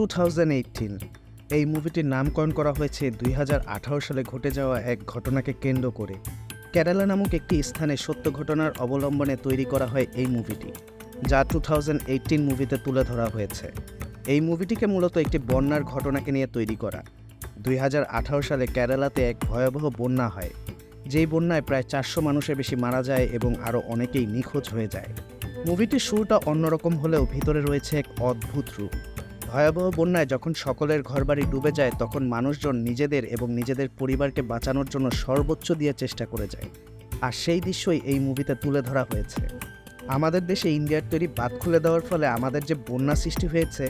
2018 এই মুভিটির নামকরণ করা হয়েছে 2018 সালে ঘটে যাওয়া এক ঘটনাকে কেন্দ্র করে। কেরালা নামক একটি স্থানে সত্য ঘটনার অবলম্বনে তৈরি করা হয় এই মুভিটি, যা 2018 মুভিতে তুলে ধরা হয়েছে। এই মুভিটিকে মূলত একটি বন্যার ঘটনাকে নিয়ে তৈরি করা। 2018 সালে কেরালাতে এক ভয়াবহ বন্যা হয়, যেই বন্যায় প্রায় 400 মানুষের বেশি মারা যায় এবং আরও অনেকেই নিখোঁজ হয়ে যায়। মুভিটির শুরুটা অন্যরকম হলেও ভিতরে রয়েছে এক অদ্ভুত রূপ। ভয়াবহ বন্যায় যখন সকলের ঘরবাড়ি ডুবে যায়, তখন মানুষজন নিজেদের এবং নিজেদের পরিবারকে বাঁচানোর জন্য সর্বোচ্চ দিয়ে চেষ্টা করে যায়। আর সেই দৃশ্যই এই মুভিতে তুলে ধরা হয়েছে। আমাদের দেশে ইন্ডিয়ার তৈরি বাঁধ খুলে দেওয়ার ফলে আমাদের যে বন্যা সৃষ্টি হয়েছে,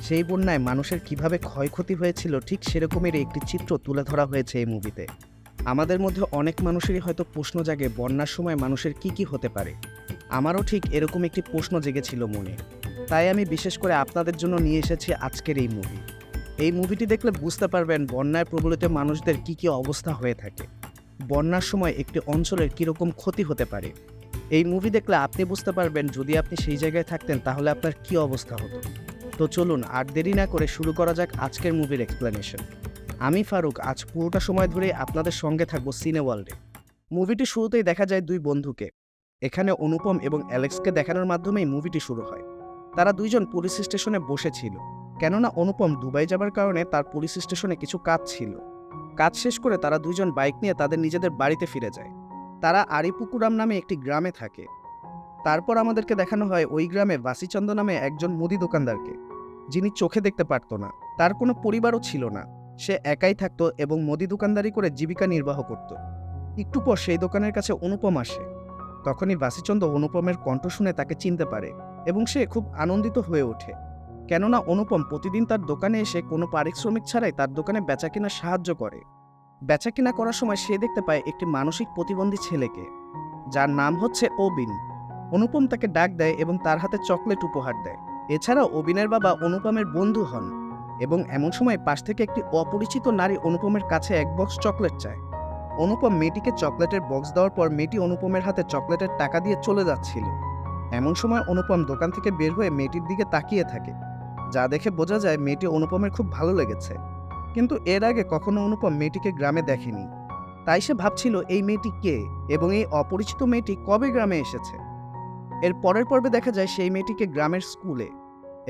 সেই বন্যায় মানুষের কিভাবে ক্ষয়ক্ষতি হয়েছিল, ঠিক সেরকমেরই একটি চিত্র তুলে ধরা হয়েছে এই মুভিতে। আমাদের মধ্যে অনেক মানুষেরই হয়তো প্রশ্ন জাগে, বন্যার সময় মানুষের কি কি হতে পারে। আমারও ঠিক এরকম একটি প্রশ্ন জেগেছিল মনে, তাই আমি বিশেষ করে আপনাদের জন্য নিয়ে এসেছি আজকের এই মুভি। এই মুভিটি দেখলে বুঝতে পারবেন বন্যায় প্রবলিত মানুষদের কি কি অবস্থা হয়ে থাকে, বন্যার সময় একটি অঞ্চলের কীরকম ক্ষতি হতে পারে। এই মুভি দেখলে আপনি বুঝতে পারবেন যদি আপনি সেই জায়গায় থাকতেন তাহলে আপনার কি অবস্থা হতো। তো চলুন আর দেরি না করে শুরু করা যাক আজকের মুভির এক্সপ্লেনেশন। আমি ফারুক, আজ পুরোটা সময় ধরে আপনাদের সঙ্গে থাকবো সিনে ওয়ার্ল্ডে। মুভিটি শুরুতেই দেখা যায় দুই বন্ধুকে। এখানে অনুপম এবং অ্যালেক্সকে দেখানোর মাধ্যমেই মুভিটি শুরু হয়। তারা দুইজন পুলিশ স্টেশনে বসেছিল, কেননা অনুপম দুবাই যাবার কারণে তার পুলিশ স্টেশনে কিছু কাজ ছিল। কাজ শেষ করে তারা দুইজন বাইক নিয়ে তাদের নিজেদের বাড়িতে ফিরে যায়। তারা আরিপুকুরাম নামে একটি গ্রামে থাকে। তারপর আমাদেরকে দেখানো হয় ওই গ্রামে বাসিচন্দ্র নামে একজন মুদি দোকানদারকে, যিনি চোখে দেখতে পারত না, তার কোনো পরিবারও ছিল না, সে একাই থাকতো এবং মুদি দোকানদারি করে জীবিকা নির্বাহ করত। একটু পর সেই দোকানের কাছে অনুপম আসে। তখনই বাসিচন্দ্র অনুপমের কণ্ঠ শুনে তাকে চিনতে পারে এবং সে খুব আনন্দিত হয়ে ওঠে, কেননা অনুপম প্রতিদিন তার দোকানে এসে কোনো পারিশ্রমিক ছাড়াই তার দোকানে বেচাকেনা সাহায্য করে। বেচাকেনা করার সময় সে দেখতে পায় একটি মানসিক প্রতিবন্ধী ছেলেকে, যার নাম হচ্ছে অবিন। অনুপম তাকে ডাক দেয় এবং তার হাতে চকলেট উপহার দেয়। এছাড়াও অবিনের বাবা অনুপমের বন্ধু হন এবং এমন সময় পাশ থেকে একটি অপরিচিত নারী অনুপমের কাছে এক বক্স চকলেট চায়। অনুপম মেয়েটিকে চকলেটের বক্স দেওয়ার পর মেয়েটি অনুপমের হাতে চকলেটের টাকা দিয়ে চলে যাচ্ছিল। এমন সময় অনুপম দোকান থেকে বের হয়ে মেয়েটির দিকে তাকিয়ে থাকে, যা দেখে বোঝা যায় মেয়েটি অনুপমের খুব ভালো লেগেছে। কিন্তু এর আগে কখনো অনুপম মেয়েটিকে গ্রামে দেখেনি, তাই সে ভাবছিল এই মেয়েটি কে এবং এই অপরিচিত মেয়েটি কবে গ্রামে এসেছে। এর পরের পর্বে দেখা যায় সেই মেয়েটিকে গ্রামের স্কুলে,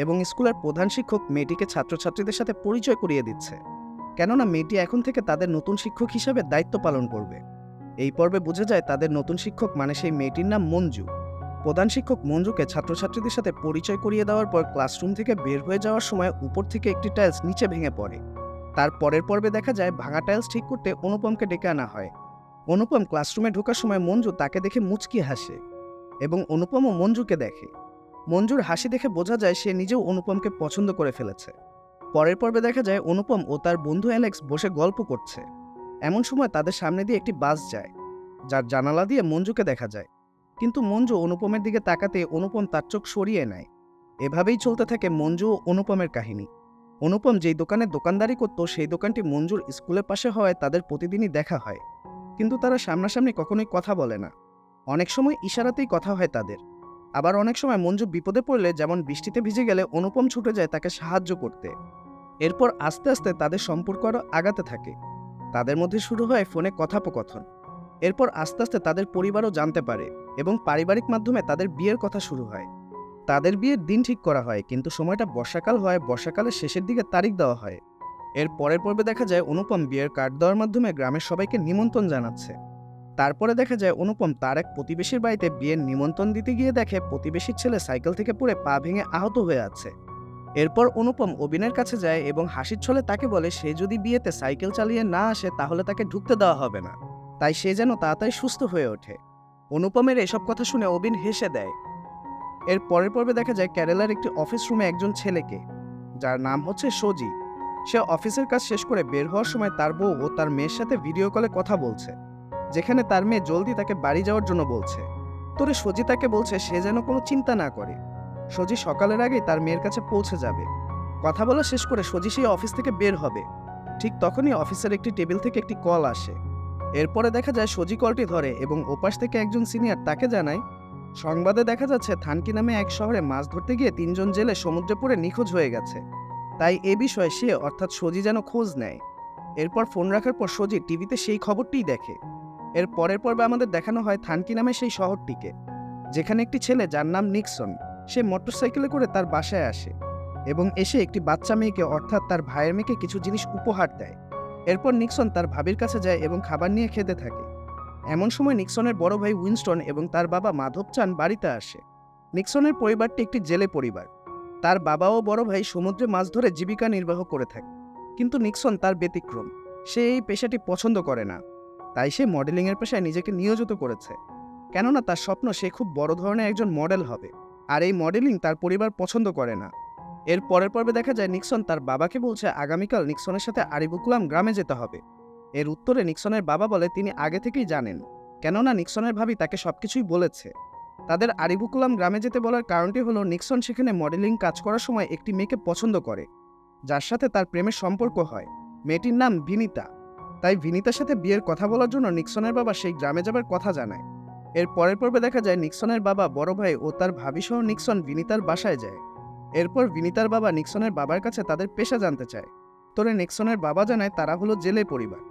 এবং স্কুলের প্রধান শিক্ষক মেয়েটিকে ছাত্রছাত্রীদের সাথে পরিচয় করিয়ে দিচ্ছে, কেননা মেয়েটি এখন থেকে তাদের নতুন শিক্ষক হিসাবে দায়িত্ব পালন করবে। এই পর্বে বোঝা যায় তাদের নতুন শিক্ষক মানে সেই মেয়েটির নাম মঞ্জু। প্রধান শিক্ষক মঞ্জুকে ছাত্রছাত্রীদের সাথে পরিচয় করিয়ে দেওয়ার পর ক্লাসরুম থেকে বের হয়ে যাওয়ার সময় উপর থেকে একটি টাইলস নিচে ভেঙে পড়ে। তার পরের পর্বে দেখা যায় ভাঙা টাইলস ঠিক করতে অনুপমকে ডেকে আনা হয়। অনুপম ক্লাসরুমে ঢোকার সময় মঞ্জু তাকে দেখে মুচকি হাসে এবং অনুপমও মঞ্জুকে দেখে। মঞ্জুর হাসি দেখে বোঝা যায় সে নিজেও অনুপমকে পছন্দ করে ফেলেছে। পরের পর্বে দেখা যায় অনুপম ও তার বন্ধু অ্যালেক্স বসে গল্প করছে। এমন সময় তাদের সামনে দিয়ে একটি বাস যায়, যার জানালা দিয়ে মঞ্জুকে দেখা যায়। কিন্তু মঞ্জু অনুপমের দিকে তাকাতে অনুপম তার চোখ সরিয়ে নেয়। এভাবেই চলতে থাকে মঞ্জু ও অনুপমের কাহিনী। অনুপম যেই দোকানে দোকানদারি করত সেই দোকানটি মঞ্জুর স্কুলের পাশে হওয়ায় তাদের প্রতিদিনই দেখা হয়, কিন্তু তারা সামনাসামনি কখনোই কথা বলে না। অনেক সময় ইশারাতেই কথা হয় তাদের। আবার অনেক সময় মঞ্জু বিপদে পড়লে, যেমন বৃষ্টিতে ভিজে গেলে, অনুপম ছুটে যায় তাকে সাহায্য করতে। এরপর আস্তে আস্তে তাদের সম্পর্ক আরও আগাতে থাকে। তাদের মধ্যে শুরু হয় ফোনে কথোপকথন। এরপর আস্তে আস্তে তাদের পরিবারও জানতে পারে এবং পারিবারিক মাধ্যমে তাদের বিয়ের কথা শুরু হয়। তাদের বিয়ের দিন ঠিক করা হয়, কিন্তু সময়টা বর্ষাকাল হয়, বর্ষাকালের শেষের দিকে তারিখ দেওয়া হয়। এর পরের পর্বে দেখা যায় অনুপম বিয়ের কার্ড দেওয়ার মাধ্যমে গ্রামের সবাইকে নিমন্ত্রণ জানাচ্ছে। তারপরে দেখা যায় অনুপম তার এক প্রতিবেশীর বাড়িতে বিয়ের নিমন্ত্রণ দিতে গিয়ে দেখে প্রতিবেশীর ছেলে সাইকেল থেকে পড়ে পা ভেঙে আহত হয়ে আছে। এরপর অনুপম অবিনের কাছে যায় এবং হাসির ছলে তাকে বলে সে যদি বিয়েতে সাইকেল চালিয়ে না আসে তাহলে তাকে ঢুকতে দেওয়া হবে না, তাই সে যেন তাড়াতাড়ি সুস্থ হয়ে ওঠে। অনুপমের এসব কথা শুনে অবিন হেসে দেয়। এর পরের পর্বে দেখা যায় কেরালার একটি অফিস রুমে একজন ছেলেকে, যার নাম হচ্ছে সজি। সে অফিসের কাজ শেষ করে বের হওয়ার সময় তার বউ ও তার মেয়ের সাথে ভিডিও কলে কথা বলছে, যেখানে তার মেয়ে জলদি তাকে বাড়ি যাওয়ার জন্য বলছে। তোরে সজি তাকে বলছে সে যেন কোনো চিন্তা না করে, সজি সকালের আগেই তার মেয়ের কাছে পৌঁছে যাবে। কথা বলা শেষ করে সজি সেই অফিস থেকে বের হবে। ঠিক তখনই অফিসের একটি টেবিল থেকে একটি কল আসে। এরপরে দেখা যায় সজি কলটি ধরে এবং ওপাশ থেকে একজন সিনিয়র তাকে জানায় সংবাদে দেখা যাচ্ছে থানকি নামে এক শহরে মাছ ধরতে গিয়ে 3 জন জেলে সমুদ্রে পড়ে নিখোঁজ হয়ে গেছে। তাই এ বিষয়ে সে অর্থাৎ সজি যেন খোঁজ নেয়। এরপর ফোন রাখার পর সজি টিভিতে সেই খবরটিই দেখে। এর পরের পর্বে আমাদের দেখানো হয় থানকি নামে সেই শহরটিকে, যেখানে একটি ছেলে যার নাম নিক্সন, সে মোটরসাইকেলে করে তার বাসায় আসে এবং এসে একটি বাচ্চা মেয়েকে অর্থাৎ তার ভাইয়ের মেয়েকে কিছু জিনিস উপহার দেয়। এরপর নিক্সন তার ভাবির কাছে যায় এবং খাবার নিয়ে খেতে থাকে। এমন সময় নিক্সনের বড় ভাই উইনস্টন এবং তার বাবা মাধব চান বাড়িতে আসে। নিক্সনের পরিবারটি একটি জেলে পরিবার। তার বাবা ও বড় ভাই সমুদ্রে মাছ ধরে জীবিকা নির্বাহ করে থাকে, কিন্তু নিক্সন তার ব্যতিক্রম। সে এই পেশাটি পছন্দ করে না, তাই সে মডেলিংয়ের পেশায় নিজেকে নিয়োজিত করেছে, কেননা তার স্বপ্ন সে খুব বড় ধরনের একজন মডেল হবে। আর এই মডেলিং তার পরিবার পছন্দ করে না। এর পরের পর্বে দেখা যায় নিক্সন তার বাবাকে বলছে আগামীকাল নিক্সনের সাথে আরিবুকুলাম গ্রামে যেতে হবে। এর উত্তরে নিক্সনের বাবা বলে তিনি আগে থেকেই জানেন, কেননা নিক্সনের ভাবি তাকে সবকিছুই বলেছে। তাদের আরিবুকুলাম গ্রামে যেতে বলার কারণটি হলো নিক্সন সেখানে মডেলিং কাজ করার সময় একটি মেয়েকে পছন্দ করে, যার সাথে তার প্রেমের সম্পর্ক হয়। মেয়েটির নাম ভিনিতা। তাই ভিনিতার সাথে বিয়ের কথা বলার জন্য নিক্সনের বাবা সেই গ্রামে যাবার কথা জানায়। এর পরের পর্বে দেখা যায় নিক্সনের বাবা, বড় ভাই ও তার ভাবি সহ নিক্সন ভিনিতার বাসায় যায়। এরপর ভিনিতার বাবা নিক্সনের বাবার কাছে তাদের পেশা জানতে চায়। তোরে নিক্সনের বাবা জানায় তারা হলো জেলে পরিবার।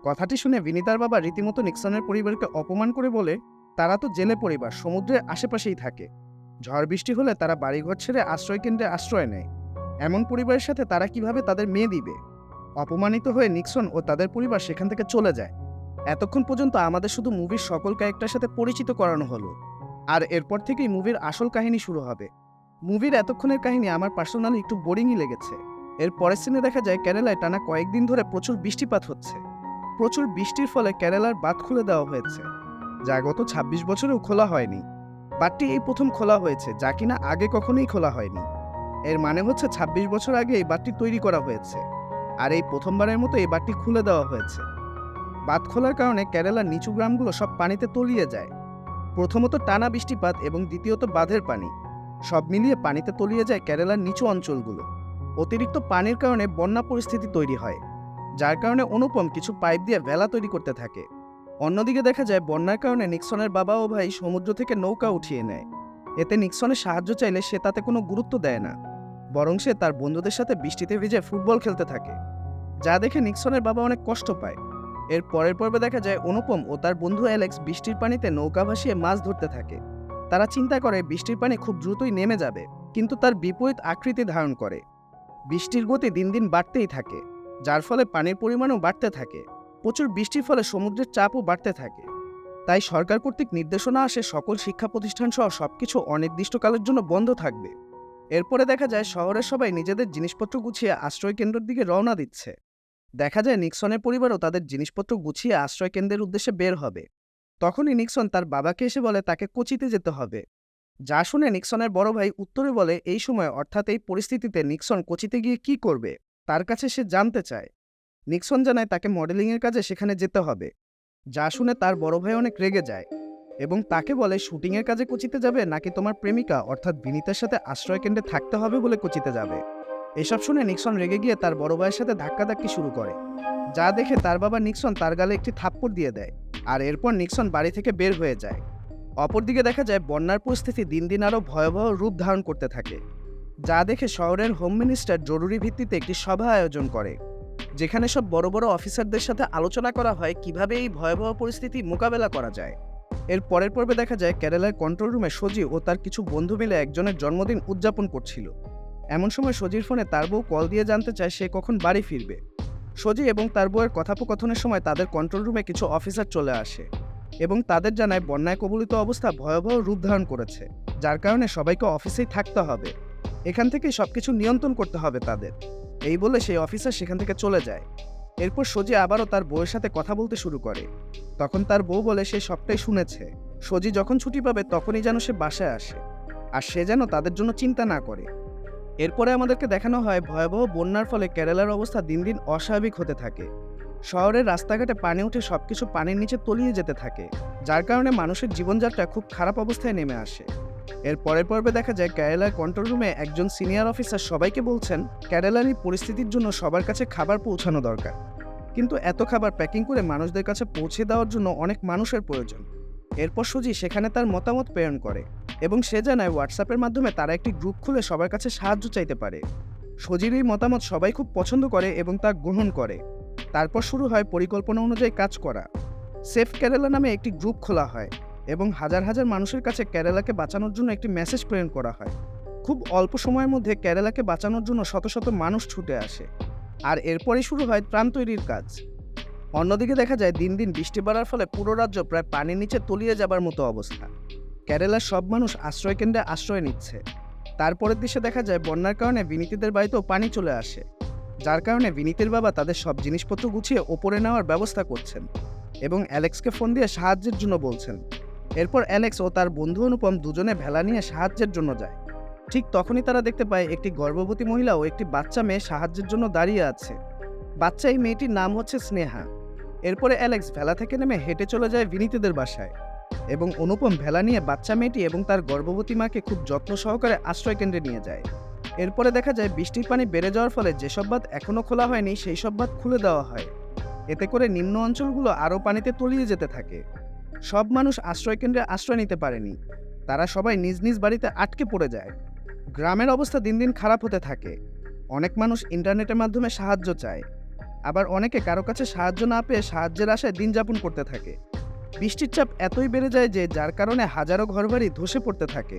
কথাটি শুনে ভিনিতার বাবা রীতিমতো নিক্সনের পরিবারকে অপমান করে বলে, তারা তো জেলে পরিবার, সমুদ্রের আশেপাশেই থাকে। ঝড় বৃষ্টি হলে তারা বাড়িঘর ছেড়ে আশ্রয় কেন্দ্রে আশ্রয় নেয়। এমন পরিবারের সাথে তারা কিভাবে তাদের মেয়ে দিবে? অপমানিত হয়ে নিক্সন ও তাদের পরিবার সেখান থেকে চলে যায়। এতক্ষণ পর্যন্ত আমাদের শুধু মুভির সকল ক্যারেক্টারের সাথে পরিচিত করানো হলো, আর এরপর থেকেই মুভির আসল কাহিনী শুরু হবে। মুভির এতক্ষণের কাহিনী আমার পার্সোনালি একটু বোরিংই লেগেছে। এর পরের সিনে দেখা যায় কেরালায় টানা কয়েকদিন ধরে প্রচুর বৃষ্টিপাত হচ্ছে। প্রচুর বৃষ্টির ফলে কেরালার বাঁধ খুলে দেওয়া হয়েছে, যা গত ২৬ বছরেও খোলা হয়নি। বাঁধটি এই প্রথম খোলা হয়েছে, যা কিনা আগে কখনোই খোলা হয়নি। এর মানে হচ্ছে ২৬ বছর আগে এই বাঁধটি তৈরি করা হয়েছে, আর এই প্রথমবারের মতো এই বাঁধটি খুলে দেওয়া হয়েছে। বাঁধ খোলার কারণে কেরালার নিচু গ্রামগুলো সব পানিতে তলিয়ে যায়। প্রথমত টানা বৃষ্টিপাত এবং দ্বিতীয়ত বাঁধের পানি, সব মিলিয়ে পানিতে তলিয়ে যায় কেরালার নিচু অঞ্চলগুলো। অতিরিক্ত পানির কারণে বন্যা পরিস্থিতি তৈরি হয়, যার কারণে অনুপম কিছু পাইপ দিয়ে ভেলা তৈরি করতে থাকে। অন্যদিকে দেখা যায় বন্যার কারণে নিক্সনের বাবা ও ভাই সমুদ্র থেকে নৌকা উঠিয়ে নেয়। এতে নিক্সনের সাহায্য চাইলে সে তাতে কোনো গুরুত্ব দেয় না, বরং সে তার বন্ধুদের সাথে বৃষ্টিতে ভিজে ফুটবল খেলতে থাকে, যা দেখে নিক্সনের বাবা অনেক কষ্ট পায়। এর পরের পর্বে দেখা যায় অনুপম ও তার বন্ধু অ্যালেক্স বৃষ্টির পানিতে নৌকা ভাসিয়ে মাছ ধরতে থাকে। তারা চিন্তা করে বৃষ্টির পানি খুব দ্রুতই নেমে যাবে, কিন্তু তার বিপরীত আকৃতি ধারণ করে। বৃষ্টির গতি দিন দিন বাড়তেই থাকে, যার ফলে পানির পরিমাণও বাড়তে থাকে। প্রচুর বৃষ্টির ফলে সমুদ্রের চাপও বাড়তে থাকে। তাই সরকার কর্তৃক নির্দেশনা আসে সকল শিক্ষা প্রতিষ্ঠান সহ সবকিছু অনির্দিষ্টকালের জন্য বন্ধ থাকবে। এরপরে দেখা যায় শহরের সবাই নিজেদের জিনিসপত্র গুছিয়ে আশ্রয় কেন্দ্রের দিকে রওনা দিচ্ছে। দেখা যায় নিক্সনের পরিবারও তাদের জিনিসপত্র গুছিয়ে আশ্রয় কেন্দ্রের উদ্দেশ্যে বের হবে। তখনই নিক্সন তার বাবাকে এসে বলে তাকে কোচিতে যেতে হবে, যা শুনে নিক্সনের বড় ভাই উত্তরে বলে এই সময় অর্থাৎ এই পরিস্থিতিতে নিক্সন কোচিতে গিয়ে কি করবে তার কাছে সে জানতে চায়। নিক্সন জানায় তাকে মডেলিংয়ের কাজে সেখানে যেতে হবে, যা শুনে তার বড় ভাই অনেক রেগে যায় এবং তাকে বলে শুটিংয়ের কাজে কোচিতে যাবে নাকি তোমার প্রেমিকা অর্থাৎ বিনীতার সাথে আশ্রয় কেন্দ্রে থাকতে হবে বলে কোচিতে যাবে। এসব শুনে নিক্সন রেগে গিয়ে তার বড় ভাইয়ের সাথে ধাক্কাধাক্কি শুরু করে, যা দেখে তার বাবা নিক্সন তার গালে একটি থাপ্পড় দিয়ে দেয়, আর এরপর নিক্সন বাড়ি থেকে বের হয়ে যায়। অপরদিকে দেখা যায় বন্যার পরিস্থিতি দিন দিন আরও ভয়াবহ রূপ ধারণ করতে থাকে, যা দেখে শহরের হোম মিনিস্টার জরুরি ভিত্তিতে একটি সভা আয়োজন করে, যেখানে সব বড় বড় অফিসারদের সাথে আলোচনা করা হয় কিভাবে এই ভয়াবহ পরিস্থিতি মোকাবেলা করা যায়। এর পরের পর্বে দেখা যায় কেরালার কন্ট্রোল রুমে সজি ও তার কিছু বন্ধু মিলে একজনের জন্মদিন উদযাপন করছিল। এমন সময় সজির ফোনে তার বউ কল দিয়ে জানতে চায় সে কখন বাড়ি ফিরবে। সজি এবং তার বউয়ের কথোপকথনের সময় তাদের কন্ট্রোল রুমে কিছু অফিসার চলে আসে এবং তাদের জানায় বন্যায় কবলিত অবস্থা ভয়াবহ রূপ ধারণ করেছে, যার কারণে সবাইকে অফিসেই থাকতে হবে, এখান থেকেই সবকিছু নিয়ন্ত্রণ করতে হবে তাদের। এই বলে সেই অফিসার সেখান থেকে চলে যায়। এরপর সজি আবারও তার বউয়ের সাথে কথা বলতে শুরু করে। তখন তার বউ বলে সে সবটাই শুনেছে, সজি যখন ছুটি পাবে তখনই যেন সে বাসায় আসে, আর সে যেন তাদের জন্য চিন্তা না করে। এরপরে আমাদেরকে দেখানো হয় ভয়াবহ বন্যার ফলে কেরালার অবস্থা দিন দিন অস্বাভাবিক হতে থাকে। শহরের রাস্তাঘাটে পানি উঠে সবকিছু পানির নিচে তলিয়ে যেতে থাকে, যার কারণে মানুষের জীবনযাত্রা খুব খারাপ অবস্থায় নেমে আসে। এর পরের পর্বে দেখা যায় কেরালার কন্ট্রোল রুমে একজন সিনিয়র অফিসার সবাইকে বলছেন কেরালার এই পরিস্থিতির জন্য সবার কাছে খাবার পৌঁছানো দরকার, কিন্তু এত খাবার প্যাকিং করে মানুষদের কাছে পৌঁছে দেওয়ার জন্য অনেক মানুষের প্রয়োজন। এরপর সুজি সেখানে তার মতামত প্রেরণ করে এবং সে জানায় হোয়াটসঅ্যাপের মাধ্যমে তারা একটি গ্রুপ খুলে সবার কাছে সাহায্য চাইতে পারে। সজির এই মতামত সবাই খুব পছন্দ করে এবং তা গ্রহণ করে। তারপর শুরু হয় পরিকল্পনা অনুযায়ী কাজ করা। সেফ কেরালা নামে একটি গ্রুপ খোলা হয় এবং হাজার হাজার মানুষের কাছে কেরালাকে বাঁচানোর জন্য একটি মেসেজ প্রেরণ করা হয়। খুব অল্প সময়ের মধ্যে কেরালাকে বাঁচানোর জন্য শত শত মানুষ ছুটে আসে, আর এরপরই শুরু হয় ত্রাণ তৈরির কাজ। অন্যদিকে দেখা যায় দিন দিন বৃষ্টি বাড়ার ফলে পুরো রাজ্য প্রায় পানির নিচে তলিয়ে যাবার মতো অবস্থা। কেরালার সব মানুষ আশ্রয়কেন্দ্রে আশ্রয় নিচ্ছে। তারপরের দৃশ্যে দেখা যায় বন্যার কারণে বিনীতিদের বাড়িতেও পানি চলে আসে, যার কারণে বিনীতির বাবা তাদের সব জিনিসপত্র গুছিয়ে ওপরে নেওয়ার ব্যবস্থা করছেন এবং অ্যালেক্সকে ফোন দিয়ে সাহায্যের জন্য বলছেন। এরপর অ্যালেক্স ও তার বন্ধু অনুপম দুজনে ভেলা নিয়ে সাহায্যের জন্য যায়। ঠিক তখনই তারা দেখতে পায় একটি গর্ভবতী মহিলা ও একটি বাচ্চা মেয়ে সাহায্যের জন্য দাঁড়িয়ে আছে। বাচ্চা এই মেয়েটির নাম হচ্ছে স্নেহা। এরপরে অ্যালেক্স ভেলা থেকে নেমে হেঁটে চলে যায় বিনীতিদের বাসায় এবং অনুপম ভেলা নিয়ে বাচ্চা মেয়েটি এবং তার গর্ভবতী মাকে খুব যত্ন সহকারে আশ্রয়কেন্দ্রে নিয়ে যায়। এরপরে দেখা যায় বৃষ্টির পানি বেড়ে যাওয়ার ফলে যেসব বাঁধ এখনও খোলা হয়নি সেই সব বাঁধ খুলে দেওয়া হয়। এতে করে নিম্ন অঞ্চলগুলো আরও পানিতে তলিয়ে যেতে থাকে। সব মানুষ আশ্রয়কেন্দ্রে আশ্রয় নিতে পারেনি, তারা সবাই নিজ নিজ বাড়িতে আটকে পড়ে যায়। গ্রামের অবস্থা দিন দিন খারাপ হতে থাকে। অনেক মানুষ ইন্টারনেটের মাধ্যমে সাহায্য চায়, আবার অনেকে কারো কাছে সাহায্য না পেয়ে সাহায্যের আশায় দিন যাপন করতে থাকে। বৃষ্টির চাপ এতই বেড়ে যায় যে যার কারণে হাজারো ঘরবাড়ি ধসে পড়তে থাকে।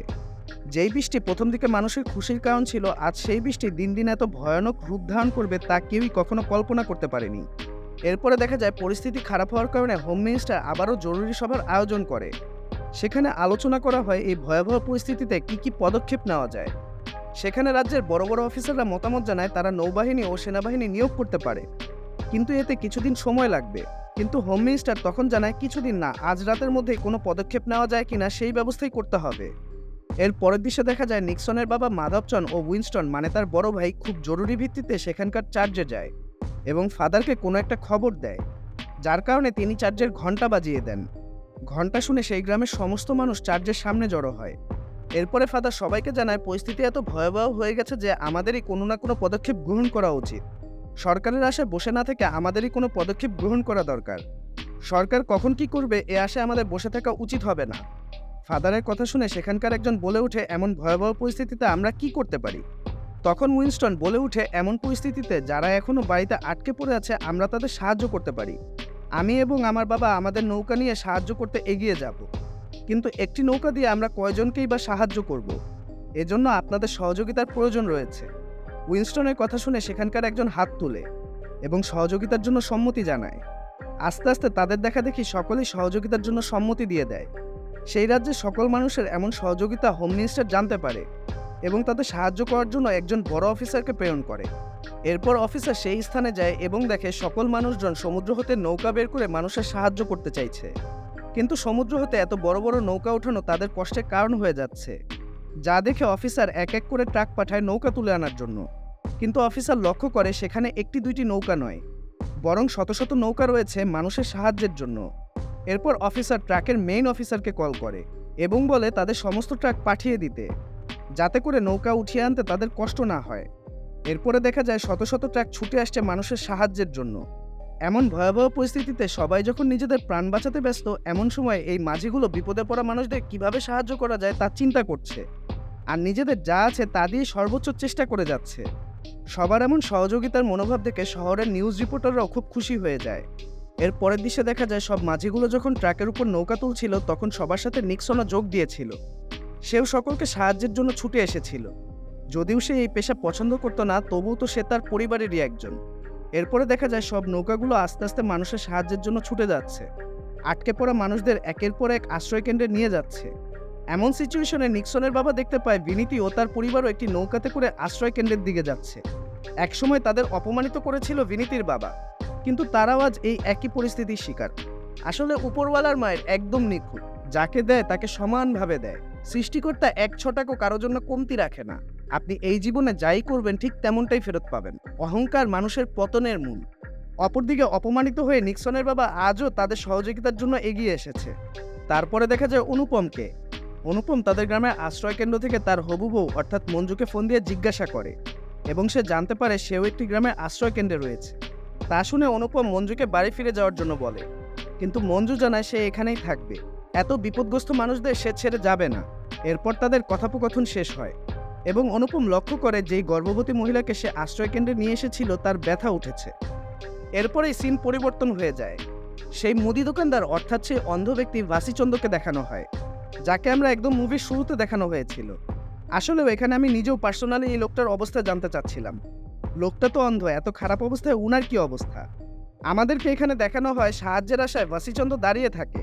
যেই বৃষ্টি প্রথম দিকে মানুষের খুশির কারণ ছিল, আজ সেই বৃষ্টি দিন দিন এত ভয়ানক রূপ ধারণ করবে তা কেউই কখনো কল্পনা করতে পারেনি। এরপরে দেখা যায় পরিস্থিতি খারাপ হওয়ার কারণে হোম মিনিস্টার আবারও জরুরি সভার আয়োজন করে। সেখানে আলোচনা করা হয় এই ভয়াবহ পরিস্থিতিতে কি কি পদক্ষেপ নেওয়া যায়। সেখানে রাজ্যের বড় বড় অফিসাররা মতামত জানায় তারা নৌবাহিনী ও সেনাবাহিনী নিয়োগ করতে পারে, কিন্তু এতে কিছুদিন সময় লাগবে। কিন্তু হোম মিনিস্টার তখন জানায় কিছুদিন না, আজ রাতের মধ্যেই কোনো পদক্ষেপ নেওয়া যায় কিনা সেই ব্যবস্থাই করতে হবে। এর পরের দৃশ্যে দেখা যায় নিক্সনের বাবা মাধবচন ও উইনস্টন মানে তার বড় ভাই খুব জরুরি ভিত্তিতে সেখানকার চার্চে যায় এবং ফাদারকে কোনো একটা খবর দেয়, যার কারণে তিনি চার্চের ঘন্টা বাজিয়ে দেন। ঘন্টা শুনে সেই গ্রামের সমস্ত মানুষ চার্চের সামনে জড়ো হয়। এরপরে ফাদার সবাইকে জানায় পরিস্থিতি এত ভয়াবহ হয়ে গেছে যে আমাদেরই কোনো না কোনো পদক্ষেপ গ্রহণ করা উচিত। সরকারের আশায় বসে না থেকে আমাদেরই কোনো পদক্ষেপ গ্রহণ করা দরকার। সরকার কখন কি করবে এ আশায় আমাদের বসে থাকা উচিত হবে না। ফাদারের কথা শুনে সেখানকার একজন বলে ওঠে, এমন ভয়াবহ পরিস্থিতিতে আমরা কি করতে পারি? তখন উইনস্টন বলে ওঠে, এমন পরিস্থিতিতে যারা এখনও বাড়িতে আটকে পড়ে আছে আমরা তাদের সাহায্য করতে পারি। আমি এবং আমার বাবা আমাদের নৌকা নিয়ে সাহায্য করতে এগিয়ে যাব, কিন্তু একটি নৌকা দিয়ে আমরা কয়জনকেই বা সাহায্য করব? এজন্য আপনাদের সহযোগিতার প্রয়োজন রয়েছে। উইনস্টনের কথা শুনে সেখানকার একজন হাত তোলে এবং সহযোগিতার জন্য সম্মতি জানায়। আস্তে আস্তে তাদের দেখা দেখি সকলেই সহযোগিতার জন্য সম্মতি দিয়ে দেয়। সেই রাজ্যের সকল মানুষের এমন সহযোগিতা হোম মিনিস্টার জানতে পারে এবং তাদের সাহায্য করার জন্য একজন বড় অফিসারকে প্রেরণ করে। এরপর অফিসার সেই স্থানে যায় এবং দেখে সকল মানুষজন সমুদ্র হতে নৌকা বের করে মানুষের সাহায্য করতে চাইছে, কিন্তু সমুদ্র হতে এত বড় বড় নৌকা ওঠানো তাদের কষ্টের কারণ হয়ে যাচ্ছে। যা দেখে অফিসার এক এক করে ট্রাক পাঠায় নৌকা তুলে আনার জন্য, কিন্তু অফিসার লক্ষ্য করে সেখানে একটি দুইটি নৌকা নয়, বরং শত শত নৌকা রয়েছে মানুষের সাহায্যের জন্য। এরপর অফিসার ট্রাকের মেইন অফিসারকে কল করে এবং বলে তাদের সমস্ত ট্রাক পাঠিয়ে দিতে, যাতে করে নৌকা উঠিয়ে আনতে তাদের কষ্ট না হয়। এরপরে দেখা যায় শত শত ট্রাক ছুটে আসছে মানুষের সাহায্যের জন্য। এমন ভয়াবহ পরিস্থিতিতে সবাই যখন নিজেদের প্রাণ বাঁচাতে ব্যস্ত, এমন সময় এই মাঝিগুলো বিপদে পড়া মানুষদের কিভাবে সাহায্য করা যায় তা চিন্তা করছে, আর নিজেদের যা আছে তা দিয়ে সর্বোচ্চ চেষ্টা করে যাচ্ছে। সবার এমন সহযোগিতার মনোভাব দেখে শহরের নিউজ রিপোর্টাররাও খুব খুশি হয়ে যায়। এর পরের দৃশ্যে দেখা যায় সব মাঝিগুলো যখন ট্রাকের উপর নৌকা তুলছিল তখন সবার সাথে নিক্সনও যোগ দিয়েছিল। সেও সকলকে সাহায্যের জন্য ছুটে এসেছিল। যদিও সে এই পেশা পছন্দ করতো না, তবুও তো সে তার পরিবারেরই একজন। এরপরে দেখা যায় সব নৌকাগুলো আস্তে আস্তে মানুষের সাহায্যের জন্য ছুটে যাচ্ছে, আটকে পড়া মানুষদের একের পর এক আশ্রয়কেন্দ্রে নিয়ে যাচ্ছে। এমন সিচুয়েশনে নিক্সনের বাবা দেখতে পায় বিনীতি ও তার পরিবারও একটি নৌকাতে করে আশ্রয়কেন্দ্রের দিকে যাচ্ছে। একসময় তাদের অপমানিত করেছিল বিনীতির বাবা, কিন্তু তারাও আজ এই একই পরিস্থিতির শিকার। আসলে উপরওয়ালার মায়ের একদম নিখুঁত, যাকে দেয় তাকে সমানভাবে দেয়। সৃষ্টিকর্তা এক ছটাকও কারোর জন্য কমতি রাখে না। আপনি এই জীবনে যাই করবেন ঠিক তেমনটাই ফেরত পাবেন। অহংকার মানুষের পতনের মূল। অপরদিকে অপমানিত হয়ে নিক্সনের বাবা আজও তাদের সহযোগিতার জন্য এগিয়ে এসেছে। তারপরে দেখা যায় অনুপমকে। অনুপম তাদের গ্রামের আশ্রয়কেন্দ্র থেকে তার হবু বউ অর্থাৎ মঞ্জুকে ফোন দিয়ে জিজ্ঞাসা করে এবং সে জানতে পারে সেও একটি গ্রামের আশ্রয়কেন্দ্রে রয়েছে। তা শুনে অনুপম মঞ্জুকে বাড়ি ফিরে যাওয়ার জন্য বলে, কিন্তু মঞ্জু জানায় সে এখানেই থাকবে, এত বিপদগ্রস্ত মানুষদের সে ছেড়ে যাবে না। এরপর তাদের কথোপকথন শেষ হয়। এবং অনুপম লক্ষ্য করে যেই গর্ভবতী মহিলাকে সে আশ্রয়কেন্দ্রে নিয়ে এসেছিল তার ব্যথা উঠেছে। এরপরেই সিন পরিবর্তন হয়ে যায়। সেই মুদি দোকানদার অর্থাৎ সেই অন্ধ ব্যক্তি ভাসিচন্দ্রকে দেখানো হয়, যাকে আমরা একদম মুভির শুরুতে দেখানো হয়েছিল। আসলেও এখানে আমি নিজেও পার্সোনালি এই লোকটার অবস্থা জানতে চাচ্ছিলাম। লোকটা তো অন্ধ, এত খারাপ অবস্থায় উনার কি অবস্থা? আমাদেরকে এখানে দেখানো হয় সাহায্যের আশায় ভাসিচন্দ্র দাঁড়িয়ে থাকে,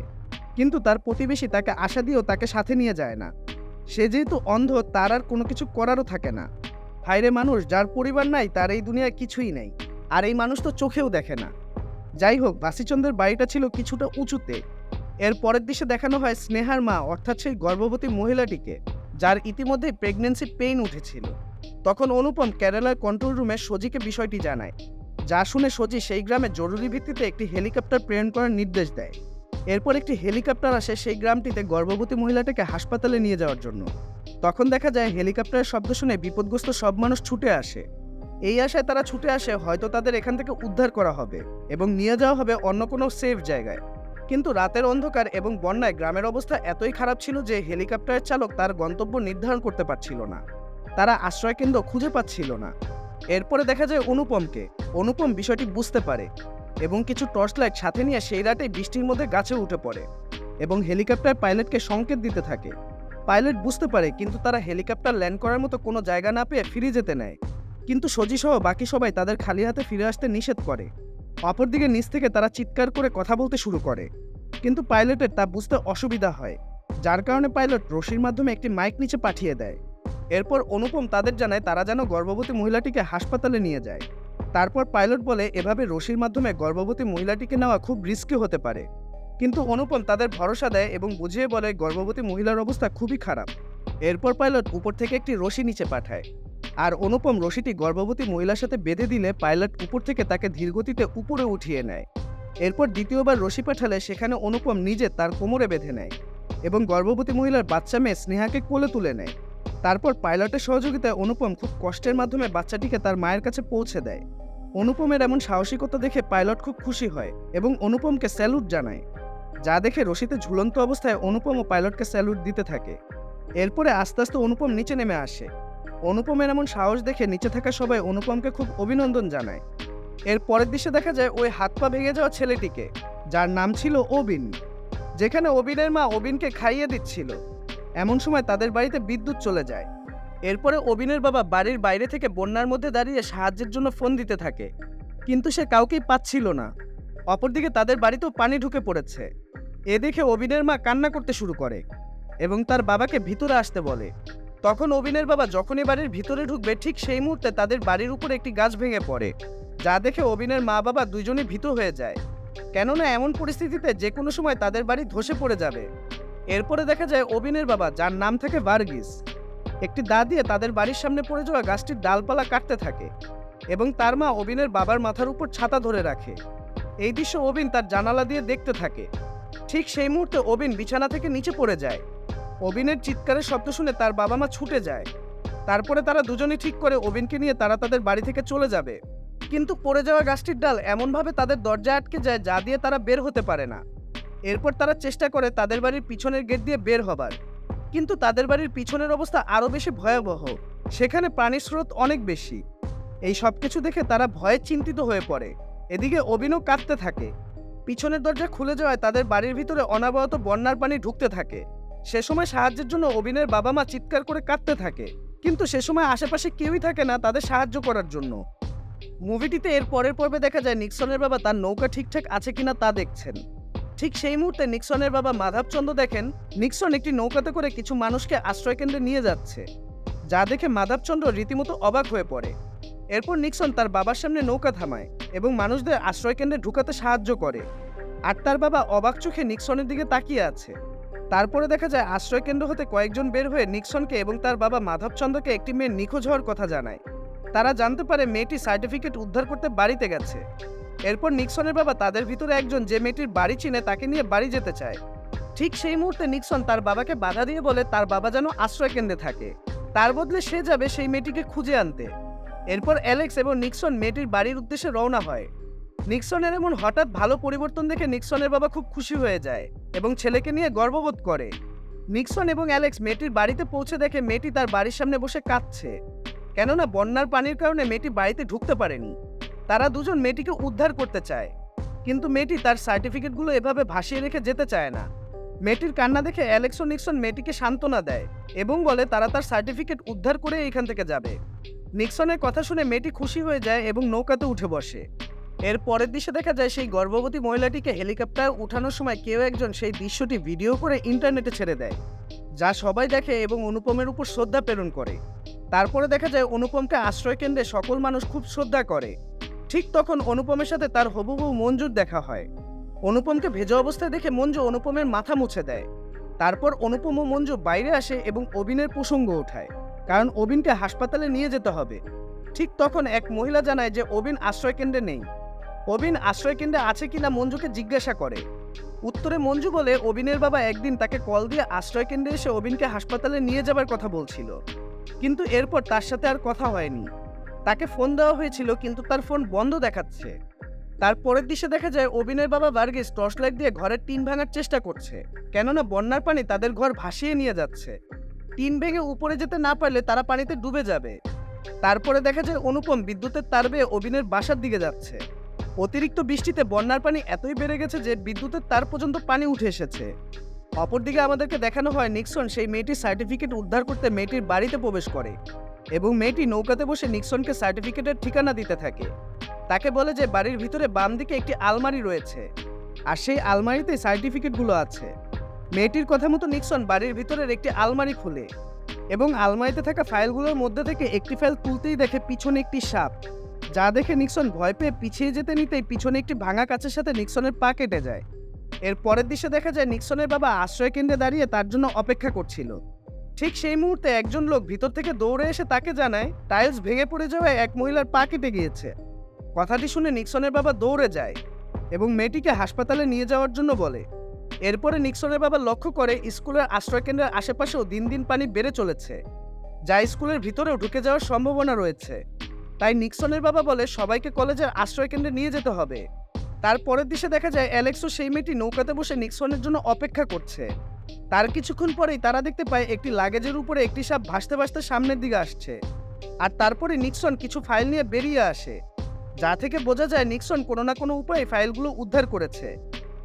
কিন্তু তার প্রতিবেশী তাকে আশা দিয়েও তাকে সাথে নিয়ে যায় না। সে যেহেতু অন্ধ, তার আর কোনো কিছু করারও থাকে না। হায়রে মানুষ, যার পরিবার নাই তার এই দুনিয়ায় কিছুই নেই, আর এই মানুষ তো চোখেও দেখে না। যাই হোক, ভাসিচন্দ্রের বাড়িটা ছিল কিছুটা উঁচুতে। এর পরের দৃশ্যে দেখানো হয় স্নেহার মা অর্থাৎ সেই গর্ভবতী মহিলাটিকে, যার ইতিমধ্যেই প্রেগন্যান্সি পেইন উঠেছিল। তখন অনুপম কেরালার কন্ট্রোল রুমে সজিকে বিষয়টি জানায়, যা শুনে সজি সেই গ্রামে জরুরি ভিত্তিতে একটি হেলিকপ্টার প্রেরণ করার নির্দেশ দেয়। এরপর একটি হেলিকপ্টার আসে সেই গ্রামটিতে গর্ভবতী মহিলাটাকে হাসপাতালে নিয়ে যাওয়ার জন্য। তখন দেখা যায় হেলিকপ্টারের শব্দ শুনে বিপদগ্রস্ত সব মানুষ ছুটে আসে। এই আশায় তারা ছুটে আসে হয়তো তাদের এখান থেকে উদ্ধার করা হবে এবং নিয়ে যাওয়া হবে অন্য কোনো সেফ জায়গায়। কিন্তু রাতের অন্ধকার এবং বন্যায় গ্রামের অবস্থা এতই খারাপ ছিল যে হেলিকপ্টারের চালক তার গন্তব্য নির্ধারণ করতে পারছিল না। তারা আশ্রয়কেন্দ্র খুঁজে পাচ্ছিল না। এরপরে দেখা যায় অনুপমকে। অনুপম বিষয়টি বুঝতে পারে এবং কিছু টর্চ লাইট সাথে নিয়ে সেই রাতেই বৃষ্টির মধ্যে গাছে উঠে পড়ে এবং হেলিকপ্টার পাইলটকে সংকেত দিতে থাকে। পাইলট বুঝতে পারে, কিন্তু তারা হেলিকপ্টার ল্যান্ড করার মতো কোনো জায়গা না পেয়ে ফিরে যেতে নেয়। কিন্তু সজি সহ বাকি সবাই তাদের খালি হাতে ফিরে আসতে নিষেধ করে। অপরদিকে নিচ থেকে তারা চিৎকার করে কথা বলতে শুরু করে, কিন্তু পাইলটের তা বুঝতে অসুবিধা হয়, যার কারণে পাইলট রশির মাধ্যমে একটি মাইক নিচে পাঠিয়ে দেয়। এরপর অনুপম তাদের জানায় তারা যেন গর্ভবতী মহিলাটিকে হাসপাতালে নিয়ে যায়। তারপর পাইলট বলে এভাবে রশির মাধ্যমে গর্ভবতী মহিলাটিকে নেওয়া খুব রিস্কি হতে পারে। কিন্তু অনুপম তাদের ভরসা দেয় এবং বুঝিয়ে বলে গর্ভবতী মহিলার অবস্থা খুবই খারাপ। এরপর পাইলট উপর থেকে একটি রশি নিচে পাঠায়, আর অনুপম রশিটি গর্ভবতী মহিলার সাথে বেঁধে দিলে পাইলট উপর থেকে তাকে ধীরগতিতে উপরে উঠিয়ে নেয়। এরপর দ্বিতীয়বার রশি পাঠালে সেখানে অনুপম নিজে তার কোমরে বেঁধে নেয় এবং গর্ভবতী মহিলার বাচ্চা মেয়ে স্নেহাকে কোলে তুলে নেয়। তারপর পাইলটের সহযোগিতায় অনুপম খুব কষ্টের মাধ্যমে বাচ্চাটিকে তার মায়ের কাছে পৌঁছে দেয়। অনুপমের এমন সাহসিকতা দেখে পাইলট খুব খুশি হয় এবং অনুপমকে স্যালুট জানায়, যা দেখে রশিতে ঝুলন্ত অবস্থায় অনুপম ও পাইলটকে স্যালুট দিতে থাকে। এরপরে আস্তে আস্তে অনুপম নিচে নেমে আসে। অনুপমের এমন সাহস দেখে নিচে থাকা সবাই অনুপমকে খুব অভিনন্দন জানায়। এর পরের দৃশ্যে দেখা যায় ওই হাত পা ভেঙে যাওয়া ছেলেটিকে, যার নাম ছিল অবিন, যেখানে অবিনের মা অবিনকে খাইয়ে দিচ্ছিল। এমন সময় তাদের বাড়িতে বিদ্যুৎ চলে যায়। এরপরে অবিনের বাবা বাড়ির বাইরে থেকে বন্যার মধ্যে দাঁড়িয়ে সাহায্যের জন্য ফোন দিতে থাকে, কিন্তু সে কাউকেই পাচ্ছিল না। অপরদিকে তাদের বাড়িতেও পানি ঢুকে পড়েছে। এ দেখে অবিনের মা কান্না করতে শুরু করে এবং তার বাবাকে ভিতরে আসতে বলে। তখন অবিনের বাবা যখনই বাড়ির ভিতরে ঢুকবে ঠিক সেই মুহূর্তে তাদের বাড়ির উপরে একটি গাছ ভেঙে পড়ে, যা দেখে অবিনের মা বাবা দুইজনই ভীত হয়ে যায়, কেননা এমন পরিস্থিতিতে যে কোনো সময় তাদের বাড়ি ধসে পড়ে যাবে। এরপরে দেখা যায় অবিনের বাবা, যার নাম থাকে ভার্গিস, একটি দা দিয়ে তাদের বাড়ির সামনে পড়ে যাওয়া গাছটির ডালপালা কাটতে থাকে এবং তার মা অবিনের বাবার মাথার উপর ছাতা ধরে রাখে। এই দৃশ্য অবিন তার জানালা দিয়ে দেখতে থাকে। ঠিক সেই মুহূর্তে অবিন বিছানা থেকে নিচে পড়ে যায়। অবিনের চিৎকারের শব্দ শুনে তার বাবা মা ছুটে যায়। তারপরে তারা দুজনেই ঠিক করে অবিনকে নিয়ে তারা তাদের বাড়ি থেকে চলে যাবে, কিন্তু পড়ে যাওয়া গাছটির ডাল এমনভাবে তাদের দরজা আটকে যায় যা দিয়ে তারা বের হতে পারে না। এরপর তারা চেষ্টা করে তাদের বাড়ির পিছনের গেট দিয়ে বের হবার, কিন্তু তাদের বাড়ির পিছনের অবস্থা আরও বেশি ভয়াবহ। সেখানে পানির স্রোত অনেক বেশি। এই সব কিছু দেখে তারা ভয়ে চিন্তিত হয়ে পড়ে। এদিকে অবিনও কাঁদতে থাকে। পিছনের দরজা খুলে যাওয়ায় তাদের বাড়ির ভিতরে অনাবরত বন্যার পানি ঢুকতে থাকে। সে সময় সাহায্যের জন্য অবিনের বাবা মা চিৎকার করে কাঁদতে থাকে, কিন্তু সে সময় আশেপাশে কেউই থাকে না তাদের সাহায্য করার জন্য। মুভিটিতে এর পরের পর্বে দেখা যায় নিক্সনের বাবা তার নৌকা ঠিকঠাক আছে কিনা তা দেখছেন। ঠিক সেই মুহূর্তে নিক্সনের বাবা মাধবচন্দ্র দেখেন নিক্সন একটি নৌকাতে করে কিছু মানুষকে আশ্রয়কেন্দ্রে নিয়ে যাচ্ছে, যা দেখে মাধবচন্দ্র রীতিমতো অবাক হয়ে পড়ে। এরপর নিক্সন তার বাবার সামনে নৌকা থামায় এবং মানুষদের আশ্রয়কেন্দ্রে ঢুকাতে সাহায্য করে, আর তার বাবা অবাক চোখে নিক্সনের দিকে তাকিয়ে আছে। তারপরে দেখা যায় আশ্রয়কেন্দ্র হতে কয়েকজন বের হয়ে নিক্সনকে এবং তার বাবা মাধবচন্দ্রকে একটি মেয়ের নিখোঁজ হওয়ার কথা জানায়। তারা জানতে পারে মেয়েটি সার্টিফিকেট উদ্ধার করতে বাড়িতে গেছে। এরপর নিক্সনের বাবা তাদের ভিতরে একজন যে মেয়েটির বাড়ি চিনে তাকে নিয়ে বাড়ি যেতে চায়। ঠিক সেই মুহূর্তে নিক্সন তার বাবাকে বাধা দিয়ে বলে তার বাবা যেন আশ্রয়কেন্দ্রে থাকে, তার বদলে সে যাবে সেই মেয়েটিকে খুঁজে আনতে। এরপর অ্যালেক্স এবং নিক্সন মেয়েটির বাড়ির উদ্দেশ্যে রওনা হয়। নিক্সনের এমন হঠাৎ ভালো পরিবর্তন দেখে নিক্সনের বাবা খুব খুশি হয়ে যায় এবং ছেলেকে নিয়ে গর্ববোধ করে। নিক্সন এবং অ্যালেক্স মেয়েটির বাড়িতে পৌঁছে দেখে মেয়েটি তার বাড়ির সামনে বসে কাঁদছে, কেননা বন্যার পানির কারণে মেয়েটি বাড়িতে ঢুকতে পারেনি। তারা দুজন মেয়েটিকে উদ্ধার করতে চায়, কিন্তু মেয়েটি তার সার্টিফিকেটগুলো এভাবে ভাসিয়ে রেখে যেতে চায় না। মেয়েটির কান্না দেখে অ্যালেক্স ও নিক্সন মেয়েটিকে সান্ত্বনা দেয় এবং বলে তারা তার সার্টিফিকেট উদ্ধার করে এখান থেকে যাবে। নিক্সনের কথা শুনে মেয়েটি খুশি হয়ে যায় এবং নৌকাতে উঠে বসে। এর পরের দৃশ্যে দেখা যায় সেই গর্ভবতী মহিলাটিকে হেলিকপ্টার উঠানোর সময় কেউ একজন সেই দৃশ্যটি ভিডিও করে ইন্টারনেটে ছেড়ে দেয়, যা সবাই দেখে এবং অনুপমের উপর শ্রদ্ধা প্রেরণ করে। তারপরে দেখা যায় অনুপমকে আশ্রয়কেন্দ্রে সকল মানুষ খুব শ্রদ্ধা করে। ঠিক তখন অনুপমের সাথে তার হবু বউ মঞ্জুর দেখা হয়। অনুপমকে ভেজা অবস্থায় দেখে মঞ্জু অনুপমের মাথা মুছে দেয়। তারপর অনুপম ও মঞ্জু বাইরে আসে এবং অবিনের প্রসঙ্গ ওঠায়, কারণ অবিনকে হাসপাতালে নিয়ে যেতে হবে। ঠিক তখন এক মহিলা জানায় যে অবিন আশ্রয়কেন্দ্রে নেই। অবিন আশ্রয়কেন্দ্রে আছে কিনা মঞ্জুকে জিজ্ঞাসা করে। উত্তরে মঞ্জু বলে অবিনের বাবা একদিন তাকে কল দিয়ে আশ্রয়কেন্দ্রে এসে অবিনকে হাসপাতালে নিয়ে যাবার কথা বলছিল, কিন্তু এরপর তার সাথে আর কথা হয়নি। তাকে ফোন দেওয়া হয়েছিল কিন্তু তার ফোন বন্ধ দেখাচ্ছে। তার পরের দৃশ্যে দেখা যায় অবিনের বাবা ভার্গিস টর্চ লাইট দিয়ে ঘরের টিন ভাঙার চেষ্টা করছে, কেননা বন্যার পানি তাদের ঘর ভাসিয়ে নিয়ে যাচ্ছে। টিন ভেঙে উপরে যেতে না পারলে তারা পানিতে ডুবে যাবে। তারপরে দেখা যায় অনুপম বিদ্যুতের তার বেয়ে অবিনের বাসার দিকে যাচ্ছে। অতিরিক্ত বৃষ্টিতে বন্যার পানি এতই বেড়ে গেছে যে বিদ্যুতের তার পর্যন্ত পানি উঠে এসেছে। অপরদিকে আমাদেরকে দেখানো হয় নিক্সন সেই মেয়েটির সার্টিফিকেট উদ্ধার করতে মেয়েটির বাড়িতে প্রবেশ করে এবং মেয়েটি নৌকাতে বসে নিক্সনকে সার্টিফিকেটের ঠিকানা দিতে থাকে। তাকে বলে যে বাড়ির ভিতরে বাম দিকে একটি আলমারি রয়েছে, আর সেই আলমারিতে সার্টিফিকেটগুলো আছে। মেয়েটির কথা মতো নিক্সন বাড়ির ভিতরের একটি আলমারি খুলে এবং আলমারিতে থাকা ফাইলগুলোর মধ্যে থেকে একটি ফাইল তুলতেই দেখে পিছনে একটি সাপ, যা দেখে নিক্সন ভয় পেয়ে পিছিয়ে যেতে নিতেই পিছনে একটি ভাঙা কাচের সাথে নিক্সনের পা কেটে যায়। এর পরের দৃশ্যে দেখা যায় নিক্সনের বাবা আশ্রয় কেন্দ্রে দাঁড়িয়ে তার জন্য অপেক্ষা করছিল। ঠিক সেই মুহূর্তে একজন লোক ভিতর থেকে দৌড়ে এসে তাকে জানায় টাইলস ভেঙে পড়ে যাওয়ায় এক মহিলার পা কেটে গিয়েছে। কথাটি শুনে নিক্সনের বাবা দৌড়ে যায় এবং মেয়েটিকে হাসপাতালে নিয়ে যাওয়ার জন্য বলে। এরপরে নিক্সনের বাবা লক্ষ্য করে স্কুলের আশ্রয়কেন্দ্রের আশেপাশেও দিন দিন পানি বেড়ে চলেছে, যা স্কুলের ভিতরেও ঢুকে যাওয়ার সম্ভাবনা রয়েছে। তাই নিক্সনের বাবা বলে সবাইকে কলেজের আশ্রয়কেন্দ্রে নিয়ে যেতে হবে। তার পরের দৃশ্যে দেখা যায় অ্যালেক্সও সেই মেয়েটি নৌকাতে বসে নিক্সনের জন্য অপেক্ষা করছে। তার কিছুক্ষণ পরেই তারা দেখতে পায় একটি লাগেজের উপরে একটি সাপ ভাসতে ভাসতে সামনের দিকে আসছে, আর তারপরে নিক্সন কিছু ফাইল নিয়ে বেরিয়ে আসে, যা থেকে বোঝা যায় নিক্সন কোনো না কোনো উপায়ে ফাইলগুলো উদ্ধার করেছে।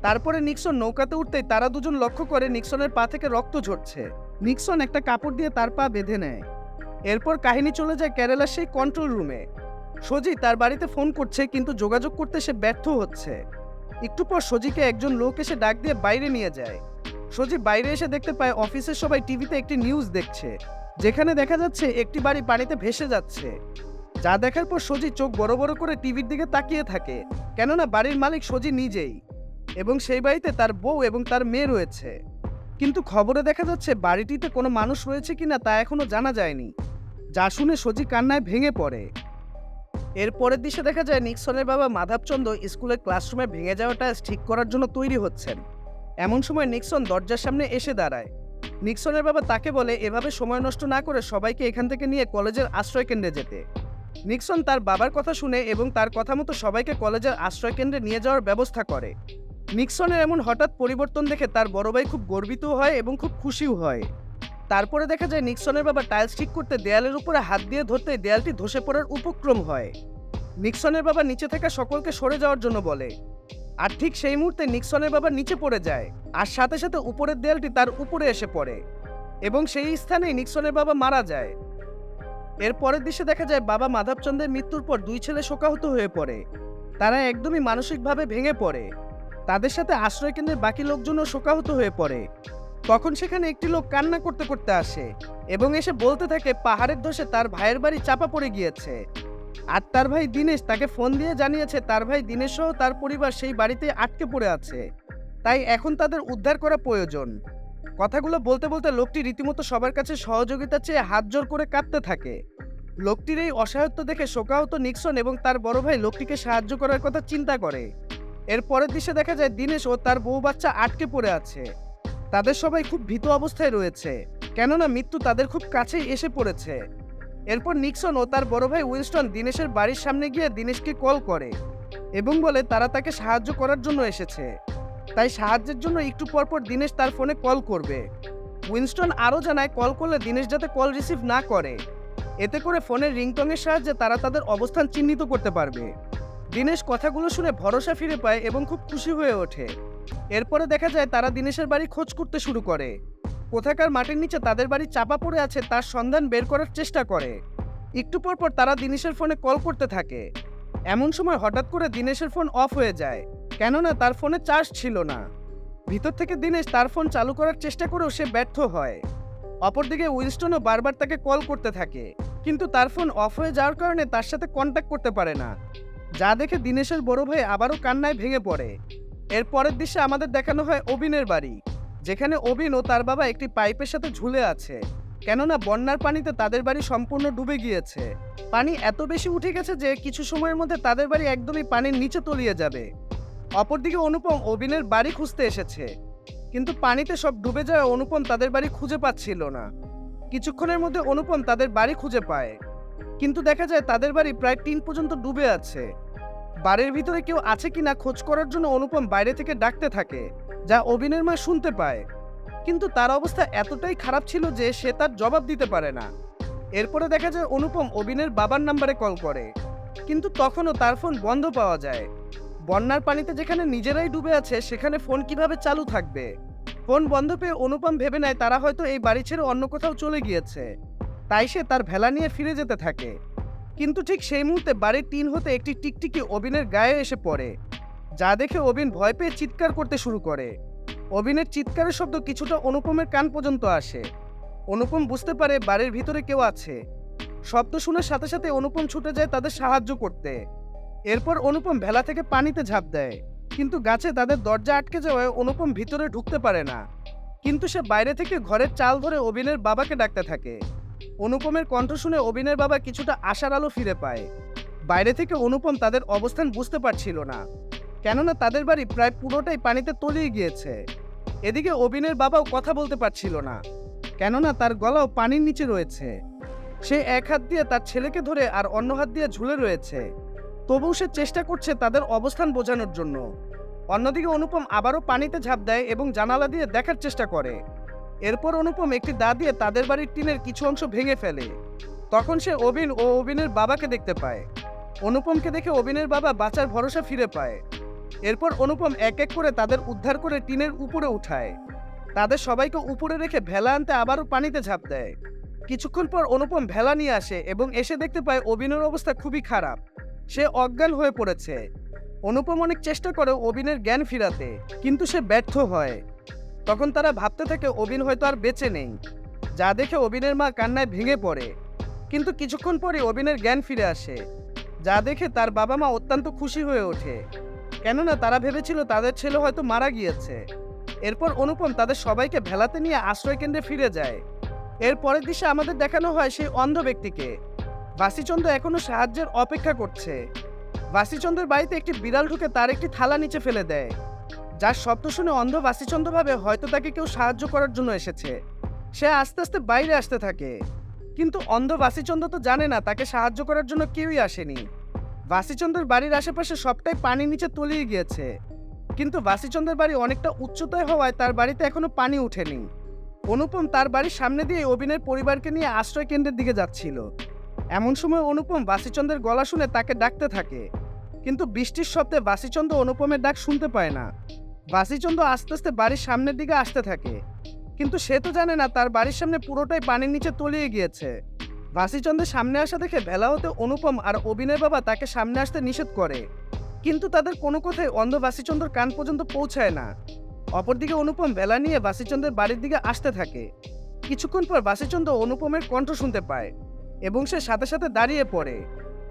তারপরে নিক্সন নৌকাতে উঠতেই তারা দুজন লক্ষ্য করে নিক্সনের পা থেকে রক্ত ঝরছে। নিক্সন একটা কাপড় দিয়ে তার পা বেঁধে নেয়। এরপর কাহিনী চলে যায় কেরালার সেই কন্ট্রোল রুমে। সজি তার বাড়িতে ফোন করছে কিন্তু যোগাযোগ করতে সে ব্যর্থ হচ্ছে। একটু পর সজিকে একজন লোক এসে ডাক দিয়ে বাইরে নিয়ে যায়। সজি বাইরে এসে দেখতে পায় অফিসের সবাই টিভিতে একটি নিউজ দেখছে, যেখানে দেখা যাচ্ছে একটি বাড়ি পানিতে ভেসে যাচ্ছে। যা দেখার পর সজি চোখ বড় বড় করে টিভির দিকে তাকিয়ে থাকে, কেননা বাড়ির মালিক সজি নিজেই, এবং সেই বাড়িতে তার বউ এবং তার মেয়ে রয়েছে। কিন্তু খবরে দেখা যাচ্ছে বাড়িটিতে কোনো মানুষ রয়েছে কিনা তা এখনো জানা যায়নি, যা শুনে সজি কান্নায় ভেঙে পড়ে। এর পরের দৃশ্যে দেখা যায় নিক্সনের বাবা মাধবচন্দ্র স্কুলের ক্লাসরুমে ভেঙে যাওয়া টাইলস ঠিক করার জন্য তৈরি হচ্ছেন। এমন সময় নিক্সন দরজার সামনে এসে দাঁড়ায়। নিক্সনের বাবা তাকে বলে এভাবে সময় নষ্ট না করে সবাইকে এখান থেকে নিয়ে কলেজের আশ্রয়কেন্দ্রে যেতে। নিক্সন তার বাবার কথা শুনে এবং তার কথা মতো সবাইকে কলেজের আশ্রয়কেন্দ্রে নিয়ে যাওয়ার ব্যবস্থা করে। নিক্সনের এমন হঠাৎ পরিবর্তন দেখে তার বড় ভাই খুব গর্বিত হয় এবং খুব খুশিও হয়। তারপরে দেখা যায় নিক্সনের বাবা টাইলস ঠিক করতে দেয়ালের উপরে হাত দিয়ে ধরতেই দেয়ালটি ধসে পড়ার উপক্রম হয়। নিক্সনের বাবা নিচে থাকা সকলকে সরে যাওয়ার জন্য বলে, আর ঠিক সেই মুহূর্তে নিক্সনের বাবা নিচে পড়ে যায়, আর সাথে সাথে উপরের দেয়ালটি তার উপরে এসে পড়ে এবং সেই স্থানেই নিক্সনের বাবা মারা যায়। এর পরের দৃশ্যে দেখা যায় বাবা মাধবচন্দ্রের মৃত্যুর পর দুই ছেলে শোকাহত হয়ে পড়ে। তারা একদমই মানসিকভাবে ভেঙে পড়ে। তাদের সাথে আশ্রয়কেন্দ্রের বাকি লোকজনও শোকাহত হয়ে পড়ে। তখন সেখানে একটি লোক কান্না করতে করতে আসে এবং এসে বলতে থাকে পাহাড়ের ধসে তার ভাইয়ের বাড়ি চাপা পড়ে গিয়েছে, আর তার ভাই দীনেশ তাকে ফোন দিয়ে জানিয়েছে তার ভাই দীনেশ সহ তার পরিবার সেই বাড়িতে আটকে পড়ে আছে, তাই এখন তাদের উদ্ধার করা প্রয়োজন। কথাগুলো বলতে বলতে লোকটি রীতিমতো সবার কাছে সহযোগিতা চেয়ে হাত জোর করে কাঁদতে থাকে। লোকটির এই অসহায়ত্ব দেখে শোকাহত নিক্সন এবং তার বড় ভাই লোকটিকে সাহায্য করার কথা চিন্তা করে। এর পরের দৃশ্যে দেখা যায় দীনেশ ও তার বউ বাচ্চা আটকে পড়ে আছে। তাদের সবাই খুব ভীত অবস্থায় রয়েছে, কেননা মৃত্যু তাদের খুব কাছেই এসে পড়েছে। এরপর নিক্সন ও তার বড় ভাই উইনস্টন দীনেশের বাড়ির সামনে গিয়ে দীনেশকে কল করে এবং বলে তারা তাকে সাহায্য করার জন্য এসেছে, তাই সাহায্যের জন্য একটু পরপর দীনেশ তার ফোনে কল করবে। উইনস্টন আরও জানায় কল করলে দিনেশ যাতে কল রিসিভ না করে, এতে করে ফোনের রিংটনের সাহায্যে তারা তাদের অবস্থান চিহ্নিত করতে পারবে। দিনেশ কথাগুলো শুনে ভরসা ফিরে পায় এবং খুব খুশি হয়ে ওঠে। এরপরে দেখা যায় তারা দিনেশের বাড়ি খোঁজ করতে শুরু করে। কোথাকার মাটির নিচে তাদের বাড়ি চাপা পড়ে আছে তার সন্ধান বের করার চেষ্টা করে। একটু পর পর তারা দিনেশের ফোনে কল করতে থাকে। এমন সময় হঠাৎ করে দিনেশের ফোন অফ হয়ে যায়, কেননা তার ফোনে চার্জ ছিল না। ভিতর থেকে দিনেশ তার ফোন চালু করার চেষ্টা করেও সে ব্যর্থ হয়। অপরদিকে উইনস্টনও বারবার তাকে কল করতে থাকে, কিন্তু তার ফোন অফ হয়ে যাওয়ার কারণে তার সাথে কন্ট্যাক্ট করতে পারে না, যা দেখে দিনেশের বড় ভাই আবারও কান্নায় ভেঙে পড়ে। এর পরের দৃশ্যে আমাদের দেখানো হয় অবিনের বাড়ি, যেখানে অবিন ও তার বাবা একটি পাইপের সাথে ঝুলে আছে, কেননা বন্যার পানিতে তাদের বাড়ি সম্পূর্ণ ডুবে গিয়েছে। পানি এত বেশি উঠে গেছে যে কিছু সময়ের মধ্যে তাদের বাড়ি একদমই পানির নিচে তলিয়ে যাবে। অপরদিকে অনুপম অবিনের বাড়ি খুঁজতে এসেছে, কিন্তু পানিতে সব ডুবে যাওয়া অনুপম তাদের বাড়ি খুঁজে পাচ্ছিল না। কিছুক্ষণের মধ্যে অনুপম তাদের বাড়ি খুঁজে পায়, কিন্তু দেখা যায় তাদের বাড়ি প্রায় 3 পর্যন্ত ডুবে আছে। বাড়ির ভিতরে কেউ আছে কিনা খোঁজ করার জন্য অনুপম বাইরে থেকে ডাকতে থাকে, যা অবিনের মা শুনতে পায়, কিন্তু তার অবস্থা এতটাই খারাপ ছিল যে সে তার জবাব দিতে পারে না। এরপরে দেখা যায় অনুপম অবিনের বাবার নাম্বারে কল করে, কিন্তু তখনও তার ফোন বন্ধ পাওয়া যায়। বন্যার পানিতে যেখানে নিজেরাই ডুবে আছে সেখানে ফোন কিভাবে চালু থাকবে? ফোন বন্ধ পেয়ে অনুপম ভেবে নেয় তারা হয়তো এই বাড়ি ছেড়ে অন্য কোথাও চলে গিয়েছে, তাই সে তার ভেলা নিয়ে ফিরে যেতে থাকে। কিন্তু ঠিক সেই মুহূর্তে বাড়ির টিন হতে একটি টিকটিকি অবিনের গায়ে এসে পড়ে, যা দেখে অবিন ভয় পেয়ে চিৎকার করতে শুরু করে। অবিনের চিৎকারের শব্দ কিছুটা অনুপমের কান পর্যন্ত আসে। অনুপম বুঝতে পারে বাড়ির ভিতরে কেউ আছে। শব্দ শোনার সাথে সাথে অনুপম ছুটে যায় তাদের সাহায্য করতে। এরপর অনুপম ভেলা থেকে পানিতে ঝাঁপ দেয়, কিন্তু গাছে তাদের দরজা আটকে যাওয়ায় অনুপম ভিতরে ঢুকতে পারে না। কিন্তু সে বাইরে থেকে ঘরের চাল ধরে অবিনের বাবাকে ডাকতে থাকে। অনুপমের কণ্ঠ শুনে অবিনের বাবা কিছুটা আশার আলো ফিরে পায়। বাইরে থেকে অনুপম তাদের অবস্থান বুঝতে পারছিল না, কেননা তাদের বাড়ি প্রায় পুরোটাই পানিতে তলিয়ে গিয়েছে। এদিকে অবিনের বাবাও কথা বলতে পারছিল না, কেননা তার গলাও পানির নিচে রয়েছে। সে এক হাত দিয়ে তার ছেলেকে ধরে আর অন্য হাত দিয়ে ঝুলে রয়েছে, তবুও সে চেষ্টা করছে তাদের অবস্থান বোঝানোর জন্য। অন্যদিকে অনুপম আবারও পানিতে ঝাঁপ দেয় এবং জানালা দিয়ে দেখার চেষ্টা করে। এরপর অনুপম একটি দা দিয়ে তাদের বাড়ির টিনের কিছু অংশ ভেঙে ফেলে। তখন সে অবিন ও অবিনের বাবাকে দেখতে পায়। অনুপমকে দেখে অবিনের বাবা বাঁচার ভরসা ফিরে পায়। এরপর অনুপম এক এক করে তাদের উদ্ধার করে টিনের উপরে উঠায়। তাদের সবাইকে উপরে রেখে ভেলা আনতে আবারও পানিতে ঝাঁপ দেয়। কিছুক্ষণ পর অনুপম ভেলা নিয়ে আসে এবং এসে দেখতে পায় অবিনের অবস্থা খুবই খারাপ, সে অজ্ঞান হয়ে পড়েছে। অনুপম অনেক চেষ্টা করে অবিনের জ্ঞান ফিরাতে, কিন্তু সে ব্যর্থ হয়। তখন তারা ভাবতে থাকে অবিন হয়তো আর বেঁচে নেই, যা দেখে অবিনের মা কান্নায় ভেঙে পড়ে। কিন্তু কিছুক্ষণ পরে অবিনের জ্ঞান ফিরে আসে, যা দেখে তার বাবা মা অত্যন্ত খুশি হয়ে ওঠে, কেননা তারা ভেবেছিল তাদের ছেলে হয়তো মারা গিয়েছে। এরপর অনুপম তাদের সবাইকে ভেলাতে নিয়ে আশ্রয় কেন্দ্রে ফিরে যায়। এর পরের দৃশ্যে আমাদের দেখানো হয় সেই অন্ধ ব্যক্তিকে। বাসিচন্দ্র এখনো সাহায্যের অপেক্ষা করছে। বাসিচন্দ্রের বাড়িতে একটি বিড়াল ঢুকে তার একটি থালা নিচে ফেলে দেয়, যার শব্দ শুনে অন্ধ বাসিচন্দ্র ভাবে হয়তো তাকে কেউ সাহায্য করার জন্য এসেছে। সে আস্তে আস্তে বাইরে আসতে থাকে, কিন্তু অন্ধ বাসিচন্দ্র তো জানে না তাকে সাহায্য করার জন্য কেউই আসেনি। বাসিচন্দ্রের বাড়ির আশেপাশে সবটাই পানির নিচে তলিয়ে গিয়েছে, কিন্তু বাসিচন্দ্রের বাড়ি অনেকটা উচ্চতায় হওয়ায় তার বাড়িতে এখনো পানি ওঠেনি। অনুপম তার বাড়ির সামনে দিয়ে অবিনের পরিবারকে নিয়ে আশ্রয় কেন্দ্রের দিকে যাচ্ছিল। এমন সময় অনুপম বাসিচন্দ্রের গলা শুনে তাকে ডাকতে থাকে, কিন্তু বৃষ্টির শব্দে বাসিচন্দ্র অনুপমের ডাক শুনতে পায় না। বাসিচন্দ্র আস্তে আস্তে বাড়ির সামনের দিকে আসতে থাকে, কিন্তু সে তো জানে না তার বাড়ির সামনে পুরোটাই পানির নিচে তলিয়ে গিয়েছে। বাসিচন্দ্রের সামনে আসা দেখে ভেলা হতে অনুপম আর অবিনের বাবা তাকে সামনে আসতে নিষেধ করে, কিন্তু তাদের কোনো কথাই অন্ধ বাসিচন্দ্রের কান পর্যন্ত পৌঁছায় না। অপরদিকে অনুপম ভেলা নিয়ে বাসিচন্দ্রের বাড়ির দিকে আসতে থাকে। কিছুক্ষণ পর বাসিচন্দ্র অনুপমের কণ্ঠ শুনতে পায় এবং সে সাথে সাথে দাঁড়িয়ে পড়ে,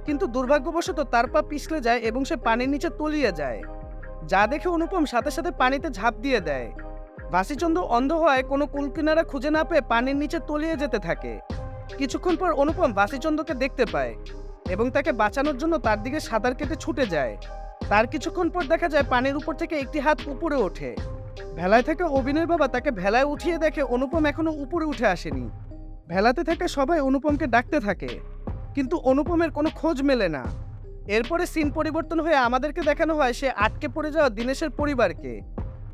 কিন্তু দুর্ভাগ্যবশত তার পা পিছলে যায় এবং সে পানির নিচে তলিয়ে যায়, যা দেখে অনুপম সাথে সাথে পানিতে ঝাঁপ দিয়ে দেয়। বাসিচন্দ্র অন্ধ হওয়ায় কোনো কুলকিনারা খুঁজে না পেয়ে পানির নিচে তলিয়ে যেতে থাকে। কিছুক্ষণ পর অনুপম বাসিচন্দ্রকে দেখতে পায় এবং তাকে বাঁচানোর জন্য তার দিকে সাঁতার কেটে ছুটে যায়। তার কিছুক্ষণ পর দেখা যায় পানির উপর থেকে একটি হাত উপরে ওঠে। ভেলায় থাকা অবিনের বাবা তাকে ভেলায় উঠিয়ে দেখে অনুপম এখনো উপরে উঠে আসেনি। ভেলাতে থাকা সবাই অনুপমকে ডাকতে থাকে, কিন্তু অনুপমের কোনো খোঁজ মেলে না। এরপরে সিন পরিবর্তন হয়ে আমাদেরকে দেখানো হয় সে আটকে পড়ে যাওয়া দিনেশের পরিবারকে।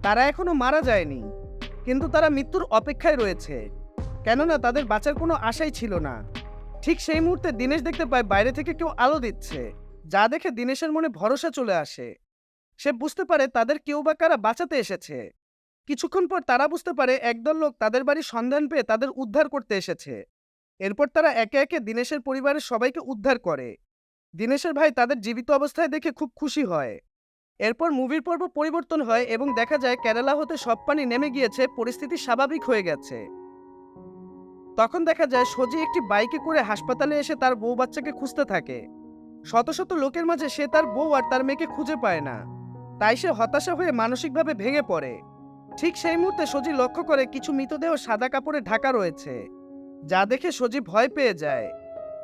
তারা এখনো মারা যায়নি, কিন্তু তারা মৃত্যুর অপেক্ষায় রয়েছে, কেননা তাদের বাঁচার কোনো আশাই ছিল না। ঠিক সেই মুহূর্তে দিনেশ দেখতে পায় বাইরে থেকে কেউ আলো দিচ্ছে, যা দেখে দিনেশের মনে ভরসা চলে আসে। সে বুঝতে পারে তাদের কেউ বা কারা বাঁচাতে এসেছে। কিছুক্ষণ পর তারা বুঝতে পারে একদল লোক তাদের বাড়ির সন্ধান পেয়ে তাদের উদ্ধার করতে এসেছে। এরপর তারা একে একে দিনেশের পরিবারের সবাইকে উদ্ধার করে। দিনেশের ভাই তাদের জীবিত অবস্থায় দেখে খুব খুশি হয়। এরপর মুভির পর্ব পরিবর্তন হয় এবং দেখা যায় কেরালা হতে সব পানি নেমে গিয়েছে, পরিস্থিতি স্বাভাবিক হয়ে গেছে। তখন দেখা যায় সজি একটি বাইকে করে হাসপাতালে এসে তার বউ বাচ্চাকে খুঁজতে থাকে। শত শত লোকের মাঝে সে তার বউ আর তার মেয়েকে খুঁজে পায় না, তাই সে হতাশা হয়ে মানসিকভাবে ভেঙে পড়ে। ঠিক সেই মুহূর্তে সজি লক্ষ্য করে কিছু মৃতদেহ সাদা কাপড়ে ঢাকা রয়েছে, যা দেখে সজি ভয় পেয়ে যায়।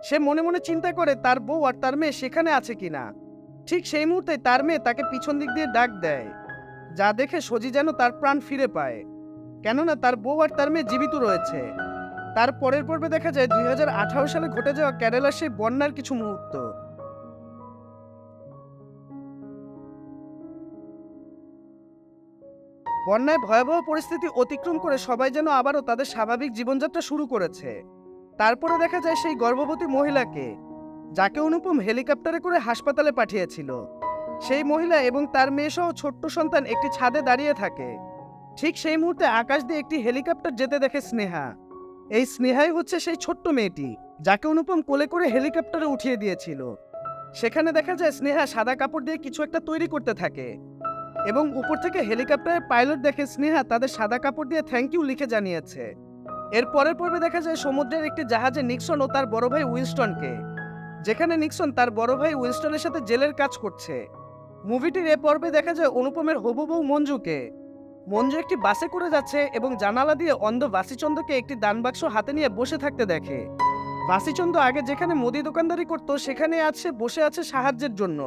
সে মনে মনে চিন্তা করে তার বউ আর তার মেয়ে সেখানে আছে কিনা। ঠিক সেই মুহূর্তে তার মেয়ে তাকে পিছন দিক দিয়ে ডাক দেয়, যা দেখে সজি যেন তার প্রাণ ফিরে পায়, কেননা তার বউ আর তার মেয়ে জীবিত রয়েছে। তার পরের পর্বে দেখা যায় 2018 সালে ঘটে যাওয়া কেরালার সেই বন্যার কিছু মুহূর্ত। বন্যায় ভয়াবহ পরিস্থিতি অতিক্রম করে সবাই যেন আবারও তাদের স্বাভাবিক জীবনযাত্রা শুরু করেছে। তারপরে দেখা যায় সেই গর্ভবতী মহিলাকে, যাকে অনুপম হেলিকপ্টারে করে হাসপাতালে পাঠিয়েছিল। সেই মহিলা এবং তার মেয়ে সহ ছোট্ট সন্তান একটি ছাদে দাঁড়িয়ে থাকে। ঠিক সেই মুহূর্তে আকাশ দিয়ে একটি হেলিকপ্টার যেতে দেখে স্নেহা। এই স্নেহাই হচ্ছে সেই ছোট্ট মেয়েটি, যাকে অনুপম কোলে করে হেলিকপ্টারে উঠিয়ে দিয়েছিল। সেখানে দেখা যায় স্নেহা সাদা কাপড় দিয়ে কিছু একটা তৈরি করতে থাকে এবং উপর থেকে হেলিকপ্টারের পাইলট দেখে স্নেহা তাদের সাদা কাপড় দিয়ে থ্যাংক ইউ লিখে জানিয়েছে। এর পরের পর্বে দেখা যায় সমুদ্রের একটি জাহাজে নিক্সন ও তার বড় ভাই উইনস্টনকে, যেখানে নিক্সন তার বড় ভাই উইনস্টনের সাথে জেলের কাজ করছে। মুভিটির এ পর্বে দেখা যায় অনুপমের হবু বউ মঞ্জুকে। মঞ্জু একটি বাসে করে যাচ্ছে এবং জানালা দিয়ে অন্ধ বাসিচন্দ্রকে একটি দানবাক্স হাতে নিয়ে বসে থাকতে দেখে। বাসিচন্দ্র আগে যেখানে মুদি দোকানদারি করতো সেখানে আজ সে বসে আছে সাহায্যের জন্য।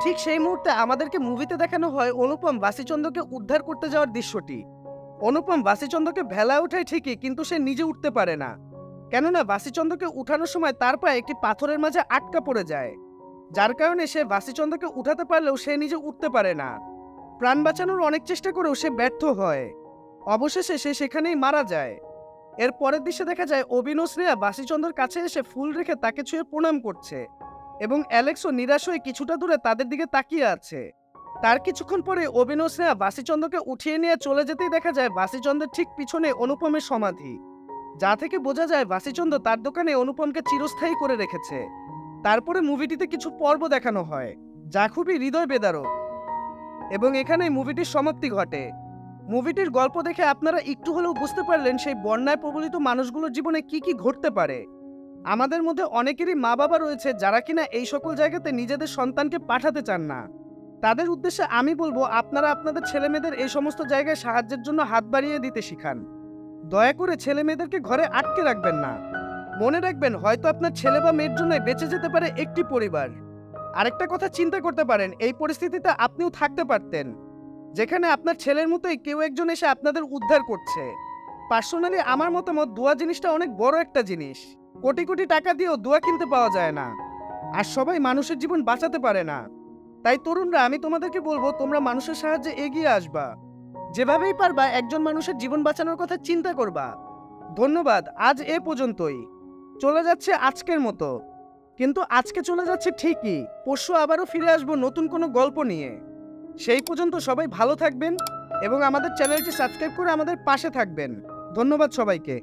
ঠিক সেই মুহূর্তে আমাদেরকে মুভিতে দেখানো হয় অনুপম বাসিচন্দ্রকে উদ্ধার করতে যাওয়ার দৃশ্যটি। অনুপম বাসিচন্দ্রকে ভেলায় ওঠায় ঠিকই, কিন্তু সে নিজে উঠতে পারে না, কেননা বাসিচন্দ্রকে উঠানোর সময় তার পায়ে একটি পাথরের মাঝে আটকা পড়ে যায়, যার কারণে সে বাসিচন্দ্রকে উঠাতে পারলেও সে নিজে উঠতে পারে না। প্রাণ বাঁচানোর অনেক চেষ্টা করেও সে ব্যর্থ হয়। অবশেষে সে সেখানেই মারা যায়। এর পরের দৃশ্যে দেখা যায় অবিন ও শ্রেয়া বাসিচন্দ্রের কাছে এসে ফুল রেখে তাকে ছুঁয়ে প্রণাম করছে এবং অ্যালেক্সও নিরাশ হয়ে কিছুটা দূরে তাদের দিকে তাকিয়ে আছে। তার কিছুক্ষণ পরে অবিন ও শ্রেয়া বাসিচন্দ্রকে উঠিয়ে নিয়ে চলে যেতেই দেখা যায় বাসিচন্দ্রের ঠিক পিছনে অনুপমের সমাধি, যা থেকে বোঝা যায় বাসিচন্দ্র তার দোকানে অনুপমকে চিরস্থায়ী করে রেখেছে। তারপরে মুভিটিতে কিছু পর্ব দেখানো হয়, যা খুবই হৃদয় বেদারক, এবং এখানেই মুভিটির সমাপ্তি ঘটে। মুভিটির গল্প দেখে আপনারা একটু হলেও বুঝতে পারলেন সেই বন্যায় প্রবলিত মানুষগুলোর জীবনে কি কি ঘটতে পারে। আমাদের মধ্যে অনেকেরই মা বাবা রয়েছে যারা কিনা এই সকল জায়গাতে নিজেদের সন্তানকে পাঠাতে চান না। তাদের উদ্দেশ্যে আমি বলবো, আপনারা আপনাদের ছেলেমেয়েদের এই সমস্ত জায়গায় সাহায্যের জন্য হাত বাড়িয়ে দিতে শিখান। দয়া করে ছেলে মেয়েদেরকে ঘরে আটকে রাখবেন না। মনে রাখবেন, হয়তো আপনার ছেলে বা মেয়ের জন্য বেঁচে যেতে পারে একটি পরিবার। আরেকটা কথা চিন্তা করতে পারেন, এই পরিস্থিতিতে আপনিও থাকতে পারতেন, যেখানে আপনার ছেলের মতোই কেউ একজন এসে আপনাদের উদ্ধার করছে। পার্সোনালি আমার মতামত, দোয়া জিনিসটা অনেক বড় একটা জিনিস। কোটি কোটি টাকা দিয়েও দোয়া কিনতে পাওয়া যায় না, আর সবাই মানুষের জীবন বাঁচাতে পারে না। তাই তরুণরা, আমি তোমাদেরকে বলবো, তোমরা মানুষের সাহায্যে এগিয়ে আসবা। যেভাবেই পারবা একজন মানুষের জীবন বাঁচানোর কথা চিন্তা করবা। ধন্যবাদ, আজ এ পর্যন্তই। চলে যাচ্ছে আজকের মতো, কিন্তু আজকে চলে যাচ্ছে ঠিকই, পরশু আবারও ফিরে আসবো নতুন কোনো গল্প নিয়ে। সেই পর্যন্ত সবাই ভালো থাকবেন এবং আমাদের চ্যানেলটি সাবস্ক্রাইব করে আমাদের পাশে থাকবেন। ধন্যবাদ সবাইকে।